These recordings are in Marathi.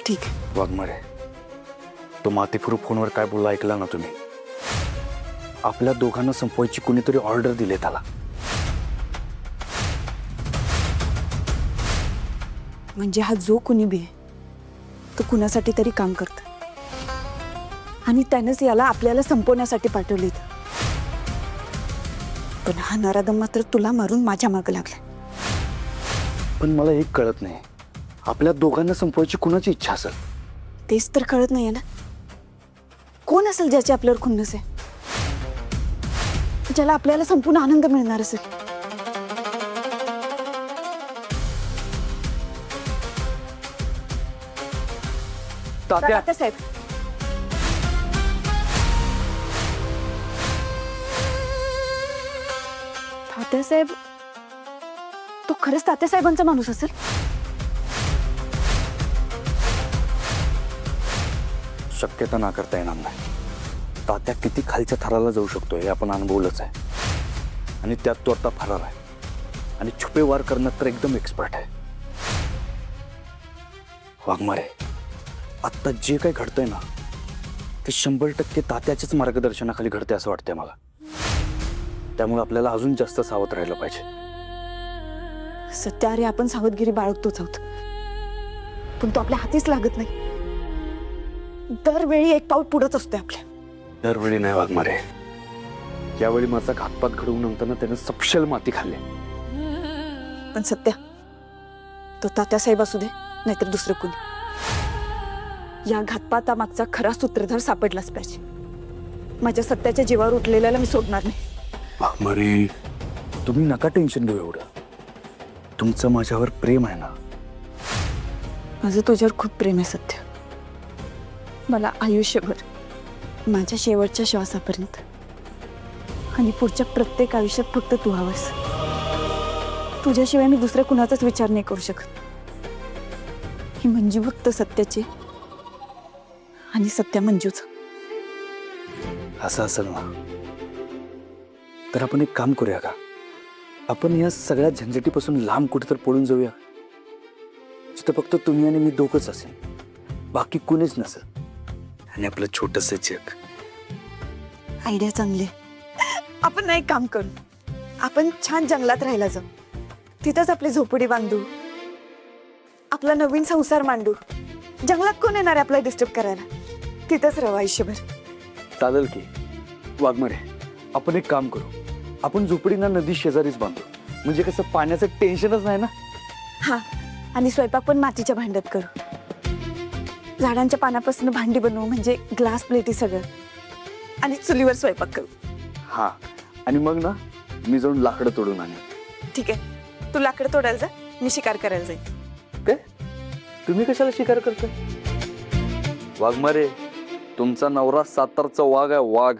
ठीक आहे. वाघमारे, तो मातेपुरू फोनवर काय बोलला ऐकला ना तुम्ही? आपल्या दोघांना संपवायची कुणीतरी ऑर्डर दिले त्याला. म्हणजे हा जो कुणी बी आहे तो कुणासाठी तरी काम करत आणि त्यानंच याला आपल्याला संपवण्यासाठी पाठवले. पण हा नराधम मात्र तुला मारून माझ्या मागे लागला. पण मला एक कळत नाही, आपल्या दोघांना संपवायची कुणाची इच्छा असेल? तेच तर कळत नाही ना. कोण असेल ज्याची आपल्यावर खुन्नस आहे, ज्याला आपल्याला संपूर्ण आनंद मिळणार असेल? तात्या, साहेब, तात्यासाहेब, तो खरंच तात्यासाहेबांचा माणूस असेल? शक्यता नाकारता येणार नाही. तात्या किती खालच्या थराला जाऊ शकतो हे आपण अनुभवलंच आहे. आणि त्यात तो आता फरार आहे आणि छुपे वार करण्यात तर एकदम एक्सपर्ट आहे. वाघमारे, आत्ता जे काही घडतंय ना ते 100% तात्याच्याच मार्गदर्शनाखाली घडते असं वाटतंय मला. त्यामुळे आपल्याला अजून जास्त सावध राहायला पाहिजे. सत्या, अरे आपण सावधगिरी बाळगतोच आहोत, पण तो आपल्या हातीच लागत नाही. दरवेळी एक पाऊल पुढंच असतोय आपल्या. दरवेळी नाही वाघमारे, यावेळी माझा घातपात घडवून नंतर त्यानं सपशेल माती खाल्ली. पण सत्या, तो तात्यासाहेब असू दे नाहीतर दुसरं कुणी, या घातपातामागचा खरा सूत्रधार सापडलाच पाहिजे. माझ्या सत्याच्या जीवावर उठलेल्याला मी सोडणार नाही. वाघमारे, तुम्ही नका टेन्शन घेऊ एवढं. तुमचं माझ्यावर प्रेम आहे ना? माझं तुझ्यावर खूप प्रेम आहे सत्य. मला आयुष्यभर, माझ्या शेवटच्या श्वासापर्यंत आणि पुढच्या प्रत्येक आयुष्यात फक्त तू हवास. तुझ्याशिवाय मी दुसऱ्या कुणाचाच विचार नाही करू शकत. ही मंजू फक्त सत्याची आणि सत्या मंजूच. असं असेल ना तर आपण एक काम करूया का? आपण या सगळ्या झंझटीपासून लांब कुठेतरी पळून जाऊया, जिथं फक्त तुम्ही आणि मी दोघंच असेल, बाकी कुणीच नसेल, आणि आपलं छोटंसं जग. आयडिया चांगली. आपण ना एक काम करू, आपण छान जंगलात राहायला जाऊ. तिथंच आपली झोपडी बांधू, आपला नवीन संसार मांडू. जंगलात कोण येणार आहे आपल्याला डिस्टर्ब करायला? तिथंच राहू आयुष्यभर. चालेल की? वाघमारे, आपण एक काम करू, आपण झोपडीना नदी शेजारीच बांधू, म्हणजे कसं पाण्याचं टेन्शनच नाही ना. हा, आणि स्वयंपाक पण मातीच्या भांड्यात करू. झाडांच्या पानापासून भांडी बनवू, म्हणजे ग्लास प्लेटी सगळं, आणि चुलीवर स्वयंपाक करू. हा, आणि मग ना मी जाऊन लाकडं तोडून आणेन. ठीक आहे, तू लाकडं तोडायला जा, मी शिकार करायला जाईन. काय? तुम्ही कशाला शिकार करताय? वाघमारे, तुमचा नवरा सातारचा वाघ आहे, वाघ,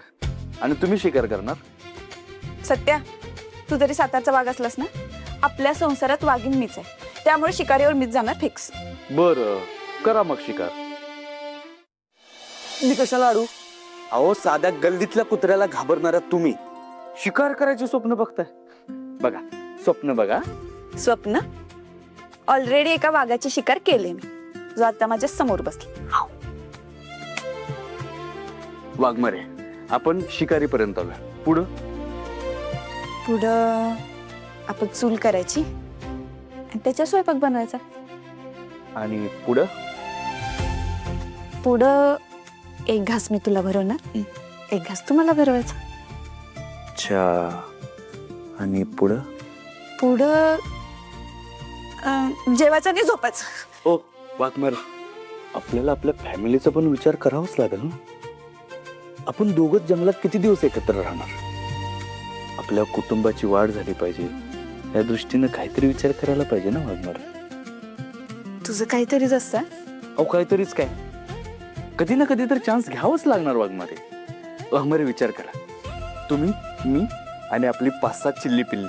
आणि तुम्ही शिकार करणार? सत्या, तू जरी सातारचा वाघ असलास ना, आपल्या संसारात वाघीण मीच आहे, त्यामुळे शिकारीवर मीच जाणार फिक्स. बरं, करा मग शिकार. मी कशाला अडू? अहो, साध्या गल्लीतल्या कुत्र्याला घाबरणाऱ्या तुम्ही शिकार करायचे स्वप्न बघताय. बघा, स्वप्न बघा. स्वप्न? ऑलरेडी एका वाघाची शिकार केले मी, जो आता माझ्या समोर बसला. वाघमारे, आपण शिकारीपर्यंत आलोय. पुढं पुढं आपण चूल करायची आणि त्याच्या स्वयंपाक बनवायचा. आणि पुढं पुढं एक घास मी तुला भरवणार, एक घास तू मला भरवायचा. अच्छा, आणि पुढं पुढं जेवायचं आणि झोपायचं. ओ वाघमारे, आपल्याला आपल्या फॅमिलीचा पण विचार करावाच लागेल ना. आपण दोघंच जंगलात किती दिवस एकत्र राहणार? आपल्या कुटुंबाची वाढ झाली पाहिजे, या दृष्टीने काहीतरी विचार करायला पाहिजे ना वाघमारे. तुझं काहीतरीच असतं. अहो, काहीतरीच काय, कधी ना कधी तर चान्स घ्यावाच लागणार वाघमारे. वाघमारे, विचार करा, तुम्ही, मी आणि आपली 5-7 चिल्ली पिल्ली,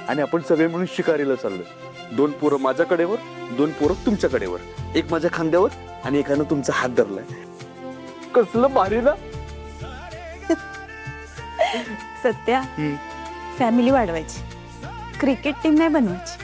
आणि आपण सगळे म्हणून शिकारीला चाललोय. 2 पोरं माझ्याकडेवर, 2 पोरं तुमच्याकडेवर, एक माझ्या खांद्यावर आणि एकानं तुमचा हात धरलाय. कसलं भारी ना. सत्या, फॅमिली वाढवायची, क्रिकेट टीम नाही बनवायची.